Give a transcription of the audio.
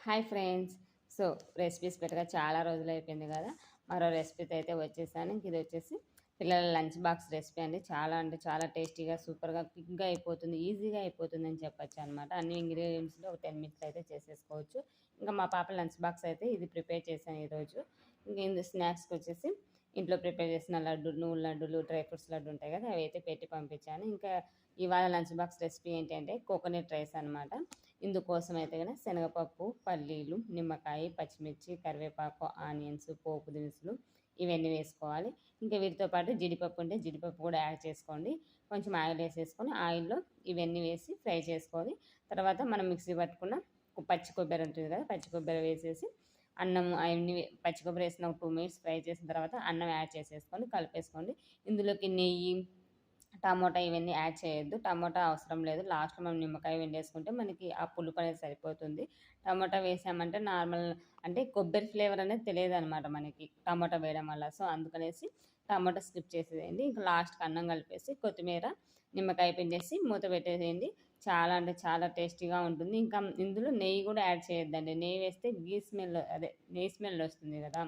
Hi friends. So recipes పెట్టగా చాలా రోజులు అయిపోయింది కదా, మరో రెసిపీతో అయితే వచ్చేసాను. ఇది వచ్చేసి పిల్లల లంచ్ బాక్స్ రెసిపీ అండి. చాలా అంటే చాలా టేస్టీగా సూపర్గా క్విక్గా అయిపోతుంది, ఈజీగా అయిపోతుంది అని చెప్పొచ్చు అనమాట. అన్ని ఇంగ్రీడియంట్స్లో ఒక 10 minutes అయితే చేసేసుకోవచ్చు. ఇంకా మా పాప లంచ్ బాక్స్ అయితే ఇది ప్రిపేర్ చేశాను ఈరోజు. ఇంకా ఇందు స్నాక్స్కి వచ్చేసి ఇంట్లో ప్రిపేర్ చేసిన లడ్డు, నువ్వుల లడ్డులు, డ్రై ఫ్రూట్స్ లడ్డు ఉంటాయి కదా, అవి అయితే పెట్టి పంపించాను. ఇంకా ఇవాళ లంచ్ బాక్స్ రెసిపీ ఏంటి అంటే కోకోనట్ రైస్ అనమాట. ఇందుకోసం అయితే కనుక శనగపప్పు, పల్లీలు, నిమ్మకాయ, పచ్చిమిర్చి, కరివేపాకు, ఆనియన్స్, పోపు దినుసులు ఇవన్నీ వేసుకోవాలి. ఇంకా వీటితో పాటు జీడిపప్పు ఉంటే జీడిపప్పు కూడా యాడ్ చేసుకోండి. కొంచెం ఆయిల్ వేసేసుకొని ఆయిల్లో ఇవన్నీ వేసి ఫ్రై చేసుకోవాలి. తర్వాత మనం మిక్సీ పట్టుకున్న పచ్చి కొబ్బరి ఉంటుంది కదా, పచ్చి కొబ్బరి వేసేసి అన్నం అవన్నీ పచ్చి కొబ్బరి వేసిన ఒక 2 minutes ఫ్రై చేసిన తర్వాత అన్నం యాడ్ చేసేసుకొని కలిపేసుకోండి. ఇందులోకి నెయ్యి, టమోటా ఇవన్నీ యాడ్ చేయొద్దు. టమోటా అవసరం లేదు. లాస్ట్‌లో మనం నిమ్మకాయ పిండేసుకుంటే మనకి ఆ పులుపు అనేది సరిపోతుంది. టమోటా వేసామంటే నార్మల్ అంటే కొబ్బరి ఫ్లేవర్ అనేది తెలియదనమాట మనకి టమోటా వేయడం వల్ల. సో, అందుకనేసి టమోటా స్కిప్ చేసేసేయండి. ఇంకా లాస్ట్‌కి అన్నం కలిపేసి కొత్తిమీర, నిమ్మకాయ పిండేసి మూత పెట్టేసేయండి. చాలా అంటే చాలా టేస్టీగా ఉంటుంది. ఇంకా ఇందులో నెయ్యి కూడా యాడ్ చేయొద్దండి. నెయ్యి వేస్తే గీ స్మెల్, అదే నెయ్యి స్మెల్ వస్తుంది కదా!